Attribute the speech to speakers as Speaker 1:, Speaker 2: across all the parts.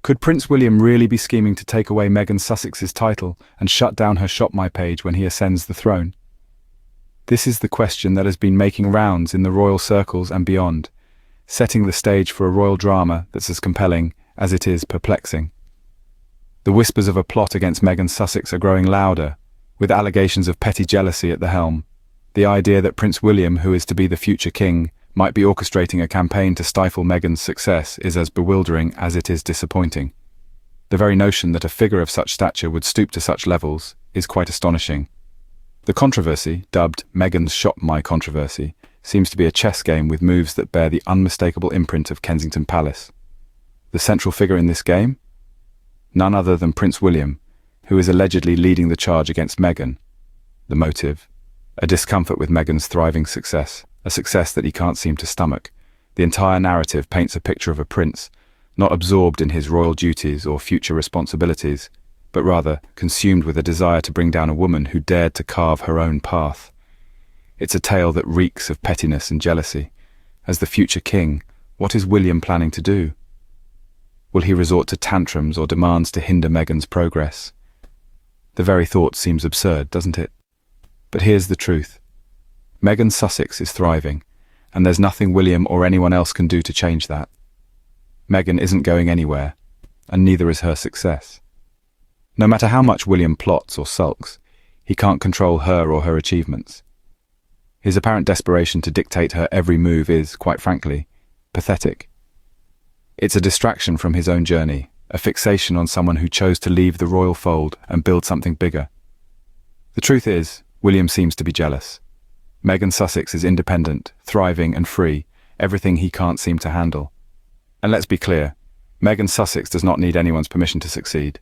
Speaker 1: Could Prince William really be scheming to take away Meghan Sussex's title and shut down her ShopMy page when he ascends the throne? This is the question that has been making rounds in the royal circles and beyond, setting the stage for a royal drama that's as compelling as it is perplexing. The whispers of a plot against Meghan Sussex are growing louder, with allegations of petty jealousy at the helm. The idea that Prince William, who is to be the future king, might be orchestrating a campaign to stifle Meghan's success is as bewildering as it is disappointing. The very notion that a figure of such stature would stoop to such levels is quite astonishing. The controversy, dubbed Meghan's ShopMy controversy, seems to be a chess game with moves that bear the unmistakable imprint of Kensington Palace. The central figure in this game? None other than Prince William, who is allegedly leading the charge against Meghan. The motive? A discomfort with Meghan's thriving success, a success that he can't seem to stomach. The entire narrative paints a picture of a prince, not absorbed in his royal duties or future responsibilities, but rather consumed with a desire to bring down a woman who dared to carve her own path. It's a tale that reeks of pettiness and jealousy. As the future king, what is William planning to do? Will he resort to tantrums or demands to hinder Meghan's progress? The very thought seems absurd, doesn't it? But here's the truth. Meghan Sussex is thriving, and there's nothing William or anyone else can do to change that. Meghan isn't going anywhere, and neither is her success. No matter how much William plots or sulks, he can't control her or her achievements. His apparent desperation to dictate her every move is, quite frankly, pathetic. It's a distraction from his own journey, a fixation on someone who chose to leave the royal fold and build something bigger. The truth is, William seems to be jealous. Meghan Sussex is independent, thriving and free, everything he can't seem to handle. And let's be clear, Meghan Sussex does not need anyone's permission to succeed.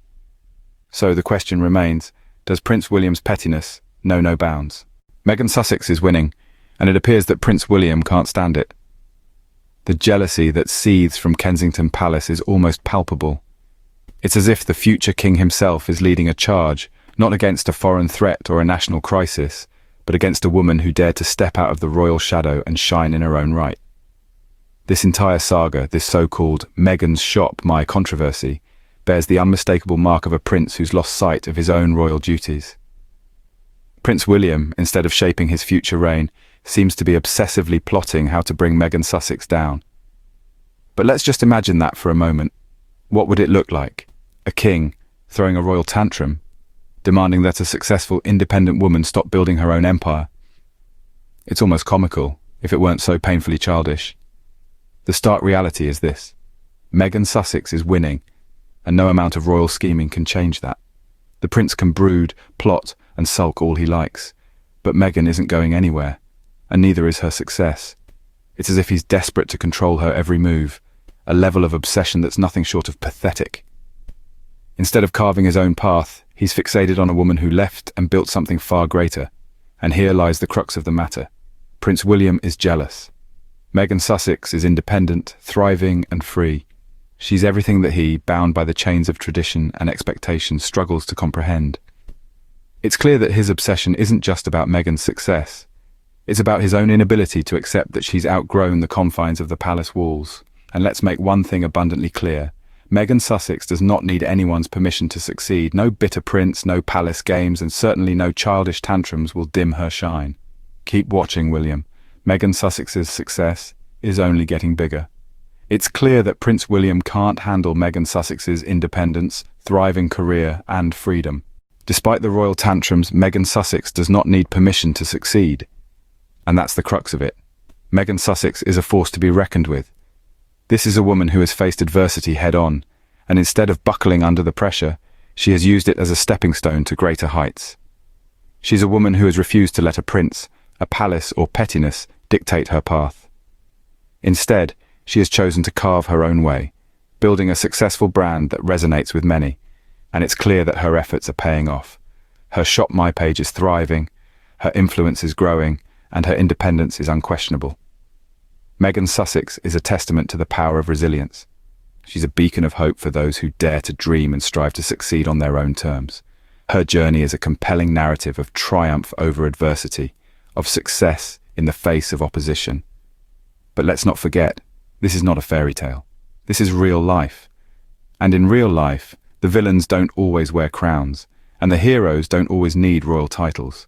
Speaker 1: So the question remains, does Prince William's pettiness know no bounds? Meghan Sussex is winning, and it appears that Prince William can't stand it. The jealousy that seethes from Kensington Palace is almost palpable. It's as if the future king himself is leading a charge, not against a foreign threat or a national crisis, but against a woman who dared to step out of the royal shadow and shine in her own right. This entire saga, this so-called Meghan's ShopMy controversy, bears the unmistakable mark of a prince who's lost sight of his own royal duties. Prince William, instead of shaping his future reign, seems to be obsessively plotting how to bring Meghan Sussex down. But let's just imagine that for a moment. What would it look like? A king throwing a royal tantrum, demanding that a successful independent woman stop building her own empire. It's almost comical, if it weren't so painfully childish. The stark reality is this. Meghan Sussex is winning, and no amount of royal scheming can change that. The prince can brood, plot, and sulk all he likes, but Meghan isn't going anywhere, and neither is her success. It's as if he's desperate to control her every move, a level of obsession that's nothing short of pathetic. Instead of carving his own path, he's fixated on a woman who left and built something far greater. And here lies the crux of the matter. Prince William is jealous. Meghan Sussex is independent, thriving and free. She's everything that he, bound by the chains of tradition and expectation, struggles to comprehend. It's clear that his obsession isn't just about Meghan's success. It's about his own inability to accept that she's outgrown the confines of the palace walls. And let's make one thing abundantly clear. Meghan Sussex does not need anyone's permission to succeed. No bitter prince, no palace games, and certainly no childish tantrums will dim her shine. Keep watching, William. Meghan Sussex's success is only getting bigger. It's clear that Prince William can't handle Meghan Sussex's independence, thriving career, and freedom. Despite the royal tantrums, Meghan Sussex does not need permission to succeed. And that's the crux of it. Meghan Sussex is a force to be reckoned with. This is a woman who has faced adversity head-on, and instead of buckling under the pressure, she has used it as a stepping stone to greater heights. She's a woman who has refused to let a prince, a palace, or pettiness dictate her path. Instead, she has chosen to carve her own way, building a successful brand that resonates with many, and it's clear that her efforts are paying off. Her ShopMy page is thriving, her influence is growing, and her independence is unquestionable. Meghan Sussex is a testament to the power of resilience. She's a beacon of hope for those who dare to dream and strive to succeed on their own terms. Her journey is a compelling narrative of triumph over adversity, of success in the face of opposition. But let's not forget, this is not a fairy tale. This is real life. And in real life, the villains don't always wear crowns, and the heroes don't always need royal titles.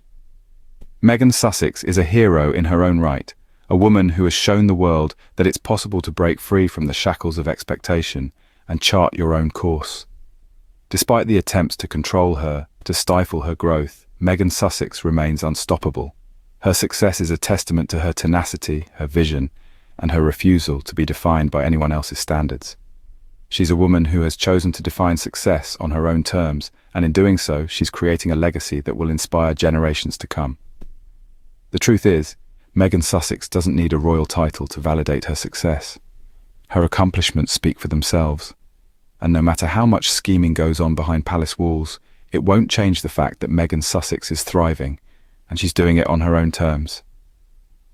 Speaker 1: Meghan Sussex is a hero in her own right, a woman who has shown the world that it's possible to break free from the shackles of expectation and chart your own course. Despite the attempts to control her, to stifle her growth, Meghan Sussex remains unstoppable. Her success is a testament to her tenacity, her vision, and her refusal to be defined by anyone else's standards. She's a woman who has chosen to define success on her own terms, and in doing so, she's creating a legacy that will inspire generations to come. The truth is, Meghan Sussex doesn't need a royal title to validate her success. Her accomplishments speak for themselves, and no matter how much scheming goes on behind palace walls, it won't change the fact that Meghan Sussex is thriving, and she's doing it on her own terms.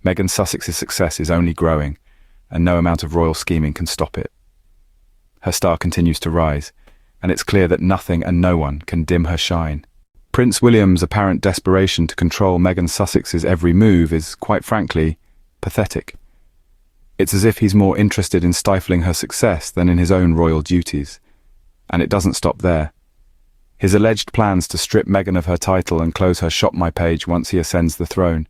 Speaker 1: Meghan Sussex's success is only growing, and no amount of royal scheming can stop it. Her star continues to rise, and it's clear that nothing and no one can dim her shine. Prince William's apparent desperation to control Meghan Sussex's every move is, quite frankly, pathetic. It's as if he's more interested in stifling her success than in his own royal duties. And it doesn't stop there. His alleged plans to strip Meghan of her title and close her ShopMy page once he ascends the throne.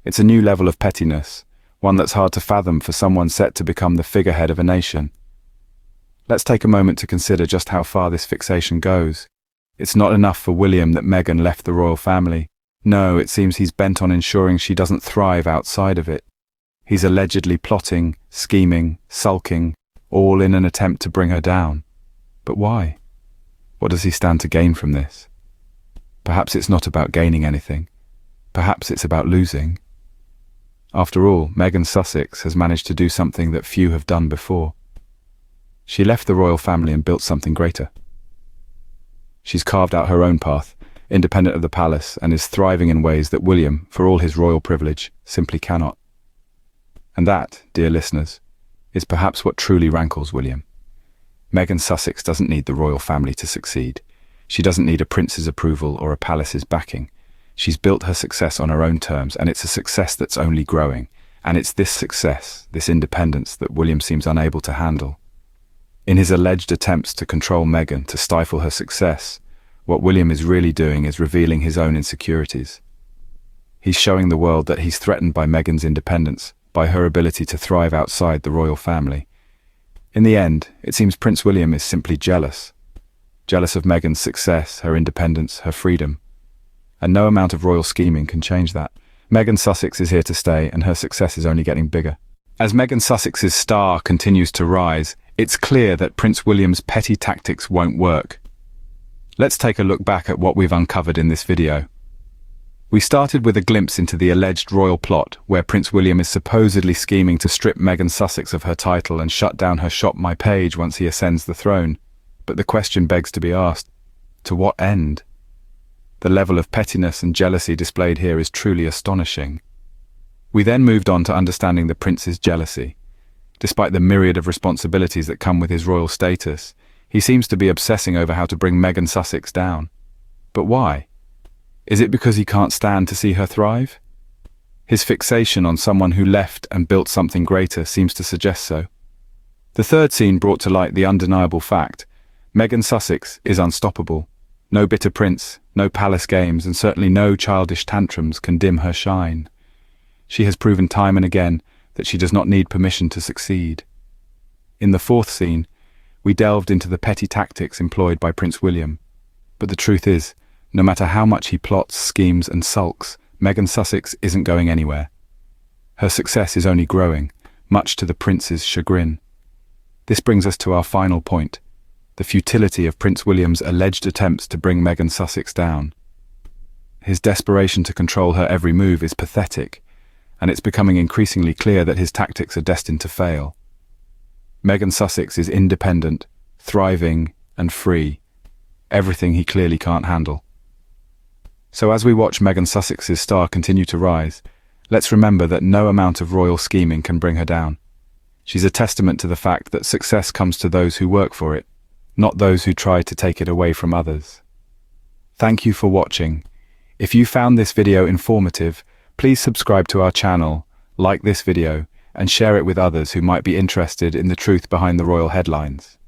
Speaker 1: It's a new level of pettiness, one that's hard to fathom for someone set to become the figurehead of a nation. Let's take a moment to consider just how far this fixation goes. It's not enough for William that Meghan left the royal family. No, it seems he's bent on ensuring she doesn't thrive outside of it. He's allegedly plotting, scheming, sulking, all in an attempt to bring her down. But why? What does he stand to gain from this? Perhaps it's not about gaining anything. Perhaps it's about losing. After all, Meghan Sussex has managed to do something that few have done before. She left the royal family and built something greater. She's carved out her own path, independent of the palace, and is thriving in ways that William, for all his royal privilege, simply cannot. And that, dear listeners, is perhaps what truly rankles William. Meghan Sussex doesn't need the royal family to succeed. She doesn't need a prince's approval or a palace's backing. She's built her success on her own terms, and it's a success that's only growing. And it's this success, this independence, that William seems unable to handle. In his alleged attempts to control Meghan, to stifle her success, what William is really doing is revealing his own insecurities. He's showing the world that he's threatened by Meghan's independence, by her ability to thrive outside the royal family. In the end, it seems Prince William is simply jealous. Jealous of Meghan's success, her independence, her freedom. And no amount of royal scheming can change that. Meghan Sussex is here to stay, and her success is only getting bigger. As Meghan Sussex's star continues to rise, it's clear that Prince William's petty tactics won't work. Let's take a look back at what we've uncovered in this video. We started with a glimpse into the alleged royal plot, where Prince William is supposedly scheming to strip Meghan Sussex of her title and shut down her ShopMy page once he ascends the throne. But the question begs to be asked, to what end? The level of pettiness and jealousy displayed here is truly astonishing. We then moved on to understanding the prince's jealousy. Despite the myriad of responsibilities that come with his royal status, he seems to be obsessing over how to bring Meghan Sussex down. But why? Is it because he can't stand to see her thrive? His fixation on someone who left and built something greater seems to suggest so. The third scene brought to light the undeniable fact: Meghan Sussex is unstoppable. No bitter prince, no palace games, and certainly no childish tantrums can dim her shine. She has proven time and again that she does not need permission to succeed. In the fourth scene, we delved into the petty tactics employed by Prince William. But the truth is, no matter how much he plots, schemes, and sulks, Meghan Sussex isn't going anywhere. Her success is only growing, much to the prince's chagrin. This brings us to our final point: the futility of Prince William's alleged attempts to bring Meghan Sussex down. His desperation to control her every move is pathetic, and it's becoming increasingly clear that his tactics are destined to fail. Meghan Sussex is independent, thriving, and free, everything he clearly can't handle. So as we watch Meghan Sussex's star continue to rise, let's remember that no amount of royal scheming can bring her down. She's a testament to the fact that success comes to those who work for it, not those who try to take it away from others. Thank you for watching. If you found this video informative, please subscribe to our channel, like this video, and share it with others who might be interested in the truth behind the royal headlines.